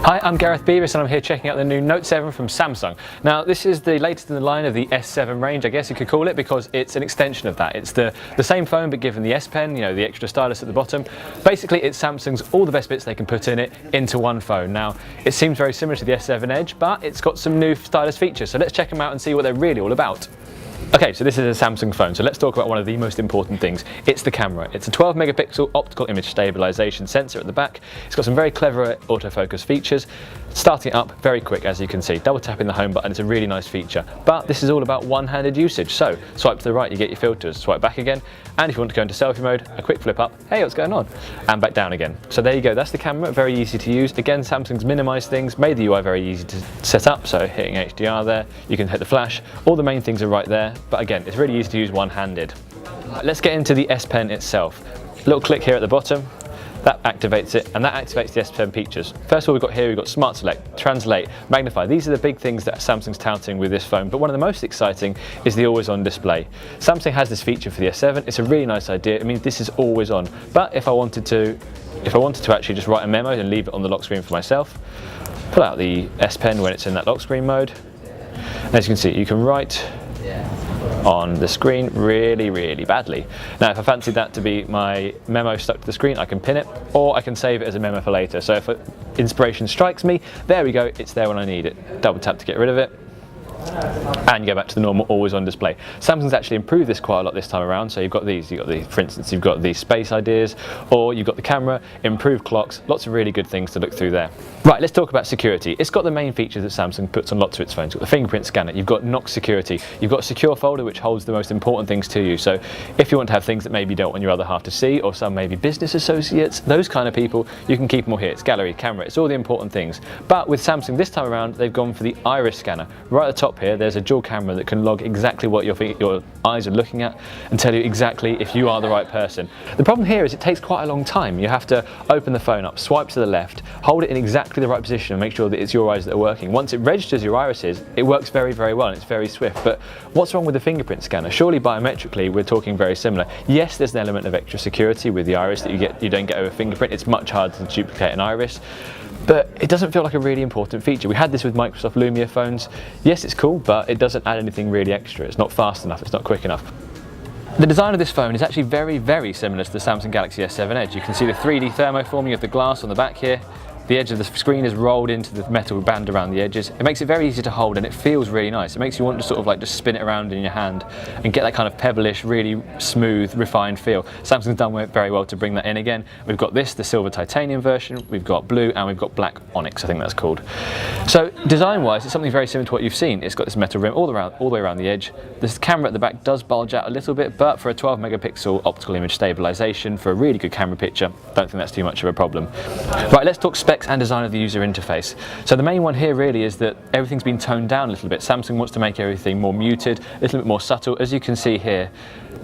Hi, I'm Gareth Beavis and I'm here checking out the new Note 7 from Samsung. Now this is the latest in the line of the S7 range, I guess you could call it, because it's an extension of that. It's the same phone but given the S Pen, you know, the extra stylus at the bottom. Basically it's Samsung's all the best bits they can put in it into one phone. Now it seems very similar to the S7 Edge, but it's got some new stylus features, so let's check them out and see what they're really all about. Okay, so this is a Samsung phone, so let's talk about one of the most important things. It's the camera. It's a 12 megapixel optical image stabilization sensor at the back. It's got some very clever autofocus features. Starting it up very quick, as you can see. Double tapping the home button is a really nice feature, but this is all about one-handed usage. So swipe to the right, you get your filters, swipe back again, and if you want to go into selfie mode, a quick flip up, hey, what's going on? And back down again. So there you go, that's the camera, very easy to use. Again, Samsung's minimized things, made the UI very easy to set up, so hitting HDR there, you can hit the flash, all the main things are right there, but again, it's really easy to use one-handed. Let's get into the S Pen itself. Little click here at the bottom, that activates it, and that activates the S Pen features. First of all, we've got Smart Select, Translate, Magnify. These are the big things that Samsung's touting with this phone, but one of the most exciting is the always on display. Samsung has this feature for the S7, it's a really nice idea. It means this is always on, but if I wanted to actually just write a memo and leave it on the lock screen for myself, pull out the S Pen when it's in that lock screen mode, and as you can see, you can write on the screen really badly. Now if I fancied that to be my memo stuck to the screen, I can pin it, or I can save it as a memo for later. So if inspiration strikes me, there we go, it's there when I need it. Double tap to get rid of it, and you go back to the normal always on display. Samsung's actually improved this quite a lot this time around, so for instance, you've got these space ideas, or you've got the camera, improved clocks, lots of really good things to look through there. Right, let's talk about security. It's got the main features that Samsung puts on lots of its phones. You've got the fingerprint scanner, you've got Knox security, you've got a secure folder which holds the most important things to you. So if you want to have things that maybe you don't want your other half to see, or some maybe business associates, those kind of people, you can keep them all here. It's gallery, camera, it's all the important things. But with Samsung this time around, they've gone for the iris scanner. Right at the top here, there's a dual camera that can log exactly what your eyes are looking at and tell you exactly if you are the right person. The problem here is it takes quite a long time. You have to open the phone up, swipe to the left, hold it in exactly the right position and make sure that it's your eyes that are working. Once it registers your irises, it works very well and it's very swift. But what's wrong with the fingerprint scanner? Surely biometrically we're talking very similar. Yes, there's an element of extra security with the iris that you don't get over fingerprint. It's much harder to duplicate an iris, but it doesn't feel like a really important feature. We had this with Microsoft Lumia phones. Yes, it's cool, but it doesn't add anything really extra. It's not fast enough, it's not quick enough. The design of this phone is actually very similar to the Samsung Galaxy S7 Edge. You can see the 3D thermoforming of the glass on the back here. The edge of the screen is rolled into the metal band around the edges. It makes it very easy to hold and it feels really nice. It makes you want to sort of like just spin it around in your hand and get that kind of pebblish, really smooth, refined feel. Samsung's done very well to bring that in again. We've got this, the silver titanium version, we've got blue, and we've got black onyx, I think that's called. So design-wise, it's something very similar to what you've seen. It's got this metal rim all the way around the edge. This camera at the back does bulge out a little bit, but for a 12 megapixel optical image stabilization, for a really good camera picture, don't think that's too much of a problem. Right, let's talk specs and design of the user interface. So the main one here really is that everything's been toned down a little bit. Samsung wants to make everything more muted, a little bit more subtle. As you can see here,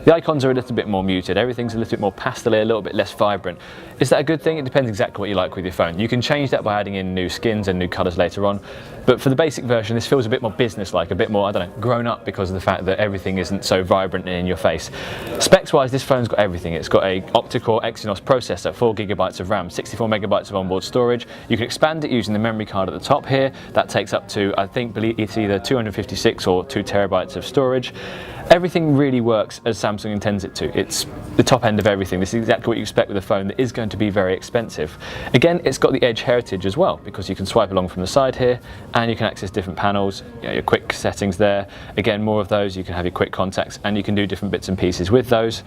the icons are a little bit more muted, everything's a little bit more pastel, a little bit less vibrant. Is that a good thing? It depends exactly what you like with your phone. You can change that by adding in new skins and new colours later on, but for the basic version this feels a bit more business-like, a bit more, I don't know, grown up because of the fact that everything isn't so vibrant and in your face. Specs-wise, this phone's got everything. It's got a octa-core Exynos processor, 4 GB of RAM, 64 MB of onboard storage. You can expand it using the memory card at the top here. That takes up to, I think, it's either 256 or 2 TB of storage. Everything really works as Samsung intends it to. It's the top end of everything. This is exactly what you expect with a phone that is going to be very expensive. Again, it's got the Edge heritage as well, because you can swipe along from the side here and you can access different panels, your quick settings there. Again, more of those, you can have your quick contacts and you can do different bits and pieces with those.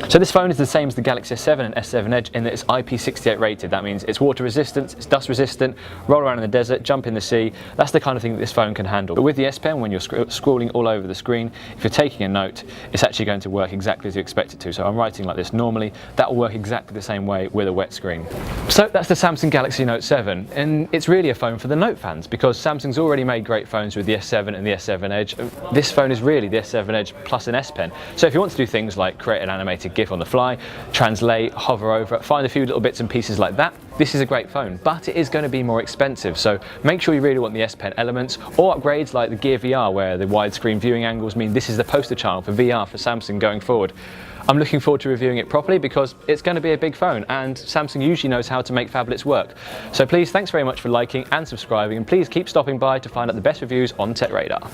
So this phone is the same as the Galaxy S7 and S7 Edge in that it's IP68 rated. That means it's water resistant, it's dust resistant, roll around in the desert, jump in the sea. That's the kind of thing that this phone can handle. But with the S Pen, when you're scrolling all over the screen, if you're taking a note, it's actually going to work exactly as you expect it to. So I'm writing like this normally, that will work exactly the same way with a wet screen. So that's the Samsung Galaxy Note 7, and it's really a phone for the Note fans because Samsung's already made great phones with the S7 and the S7 Edge. This phone is really the S7 Edge plus an S Pen. So if you want to do things like create an animated GIF on the fly, translate, hover over it, find a few little bits and pieces like that, this is a great phone, but it is going to be more expensive. So make sure you really want the S Pen elements or upgrades like the Gear VR, where the widescreen viewing angles mean this is the poster child for VR for Samsung going forward. I'm looking forward to reviewing it properly because it's going to be a big phone and Samsung usually knows how to make phablets work. So please, thanks very much for liking and subscribing, and please keep stopping by to find out the best reviews on TechRadar.